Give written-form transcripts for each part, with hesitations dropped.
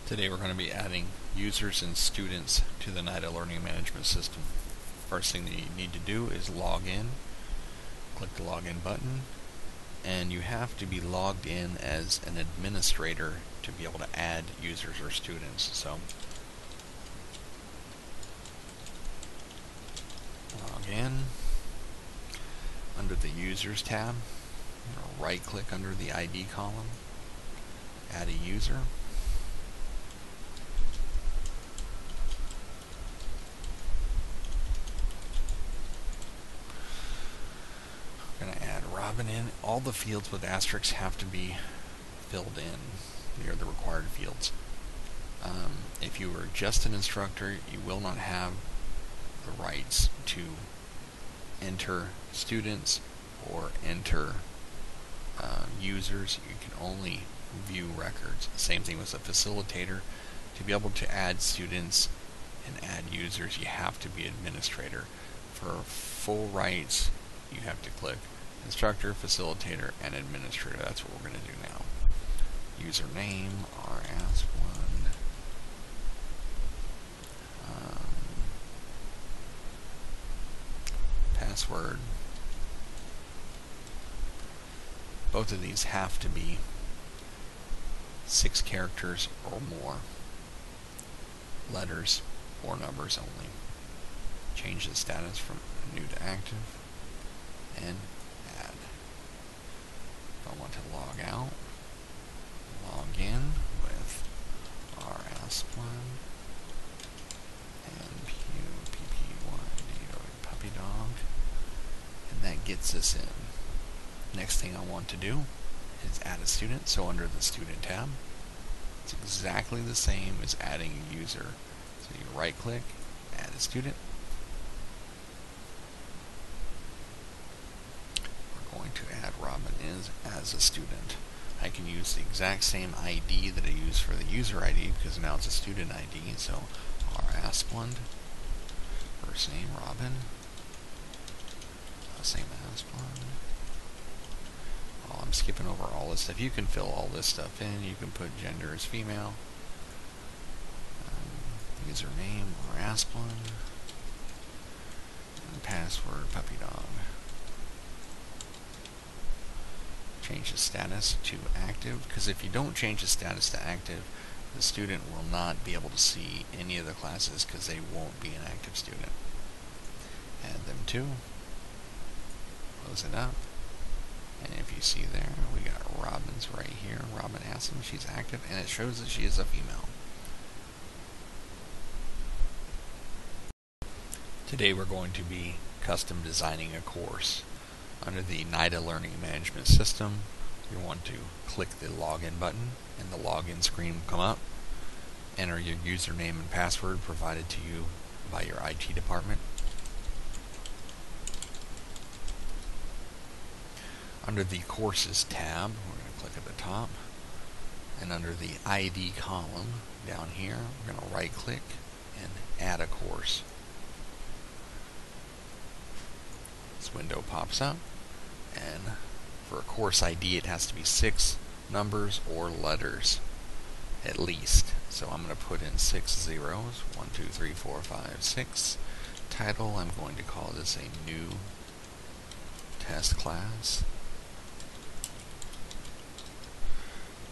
Today we're going to be adding users and students to the Nida learning management system. First thing that you need to do is log in. Click the login button, and you have to be logged in as an administrator to be able to add users or students. So log in. Under the users tab, right click under the ID column, add a user. I'm going to add Robin in. All the fields with asterisks have to be filled in. They are the required fields. If you are just an instructor, you will not have the rights to enter students or enter users. You can only view records. Same thing with a facilitator. To be able to add students and add users, you have to be administrator. For full rights, you have to click instructor, facilitator, and administrator. That's what we're going to do now. Username, rs1. Password. Both of these have to be 6 characters or more. Letters or numbers only. Change the status from new to active and add. If I want to log out, log in with rs1 and ppy puppy dog, and that gets us in. Next thing I want to do is add a student. So under the student tab, it's exactly the same as adding a user. So you right click, add a student. We're going to add Robin as a student. I can use the exact same ID that I use for the user ID because now it's a student ID. So rs1, first name Robin, last name Asplund. I'm skipping over all this stuff. You can fill all this stuff in. You can put gender as female. Username or Asplund. And password puppy dog. Change the status to active, because if you don't change the status to active, the student will not be able to see any of the classes because they won't be an active student. Add them to. Close it up. And if you see there, we got Robin's right here. Robin Assam, she's active, and it shows that she is a female. Today we're going to be custom designing a course. Under the Nida Learning Management System, you want to click the login button, and the login screen will come up. Enter your username and password provided to you by your IT department. Under the Courses tab, we're going to click at the top, and under the ID column down here, we're going to right click and add a course. This window pops up, and for a course ID it has to be 6 numbers or letters at least. So I'm going to put in 6 zeros, 1, 2, 3, 4, 5, 6. Title, I'm going to call this a new test class.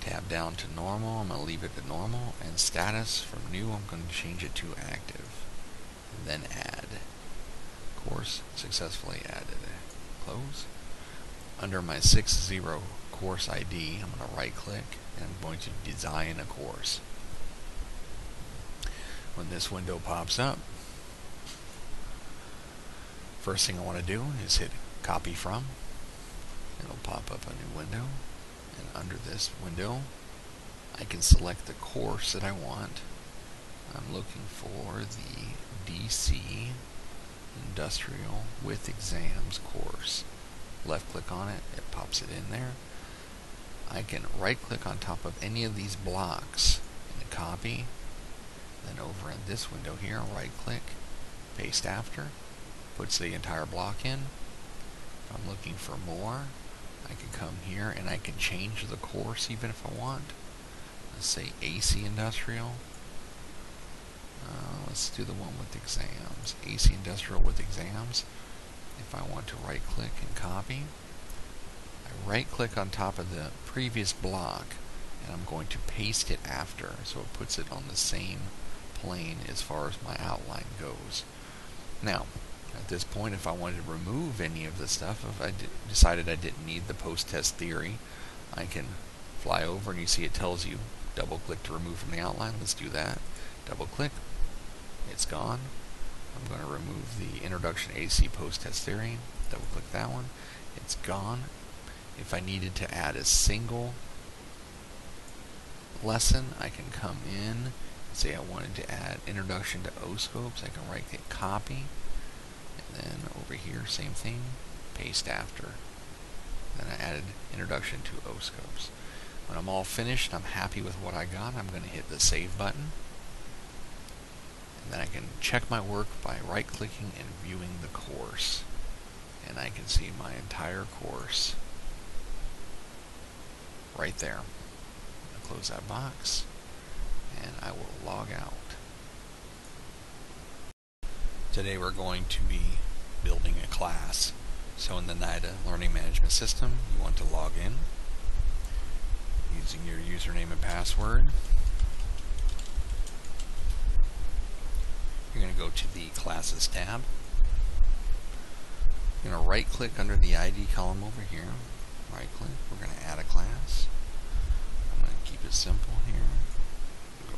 Tab down to normal, I'm going to leave it to normal, and status from new, I'm going to change it to active, and then add. Course successfully added. Close. Under my 60 course ID, I'm going to right click, and I'm going to design a course. When this window pops up, first thing I want to do is hit copy from. It'll pop up a new window. And under this window, I can select the course that I want. I'm looking for the DC Industrial with Exams course. Left click on it, it pops it in there. I can right click on top of any of these blocks and copy. Then over in this window here, I'll right click, paste after, puts the entire block in. If I'm looking for more, I can come here and I can change the course even if I want. let's say AC Industrial. Let's do the one with exams. AC Industrial with exams. If I want to right click and copy, I right click on top of the previous block and I'm going to paste it after, so it puts it on the same plane as far as my outline goes. Now, at this point, if I wanted to remove any of the stuff, if I decided I didn't need the post-test theory, I can fly over and you see it tells you double click to remove from the outline. Let's do that. Double click. It's gone. I'm going to remove the introduction AC post-test theory. Double click that one. It's gone. If I needed to add a single lesson, I can come in. Say I wanted to add introduction to O-scopes. I can right click copy. And then over here, same thing. Paste after. Then I added introduction to O-scopes. When I'm all finished, I'm happy with what I got, I'm going to hit the save button. And then I can check my work by right-clicking and viewing the course. And I can see my entire course right there. I'll close that box, and I will log out. Today we're going to be building a class. So in the Nida Learning Management System, you want to log in using your username and password. You're going to go to the Classes tab. You're going to right click under the ID column over here. Right click. We're going to add a class. I'm going to keep it simple here. Go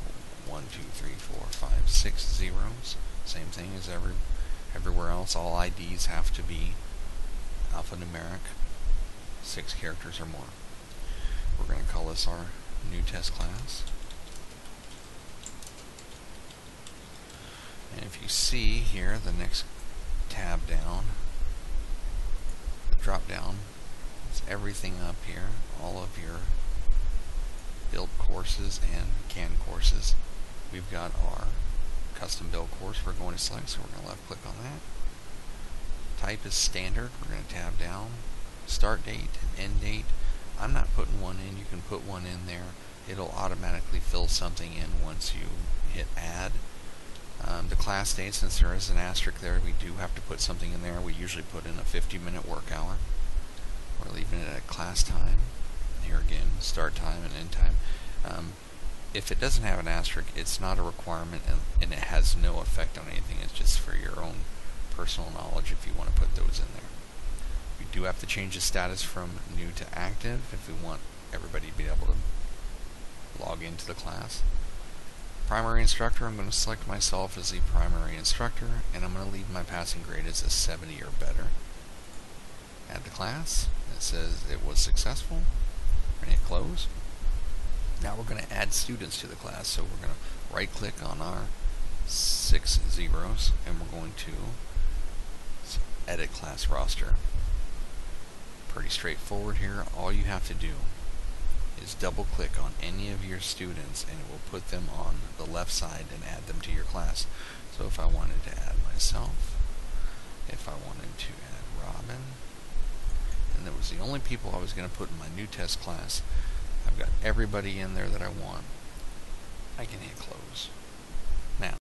1, 2, 3, 4, 5, 6 zeros. Same thing as everywhere else. All IDs have to be alphanumeric, 6 characters or more. We're going to call this our new test class. And if you see here, the next tab down, drop down, it's everything up here, all of your build courses and canned courses. We've got our custom build course we're going to select, so we're going to left click on that. Type is standard. We're going to tab down. Start date and end date. I'm not putting one in. You can put one in there. It'll automatically fill something in once you hit add. The class date, since there is an asterisk there, we do have to put something in there. We usually put in a 50-minute work hour. We're leaving it at class time. Here again, start time and end time. If it doesn't have an asterisk, it's not a requirement, and it has no effect on anything. It's just for your own personal knowledge if you want to put those in there. We do have to change the status from new to active if we want everybody to be able to log into the class. Primary instructor, I'm going to select myself as the primary instructor, and I'm going to leave my passing grade as a 70 or better. Add the class. It says it was successful. We're going to hit close. Now we're going to add students to the class, so we're going to right click on our 6 zeros, and we're going to edit class roster. Pretty straightforward here. All you have to do is double click on any of your students and it will put them on the left side and add them to your class. So if I wanted to add myself, if I wanted to add Robin, and that was the only people I was going to put in my new test class, I've got everybody in there that I want. I can hit close.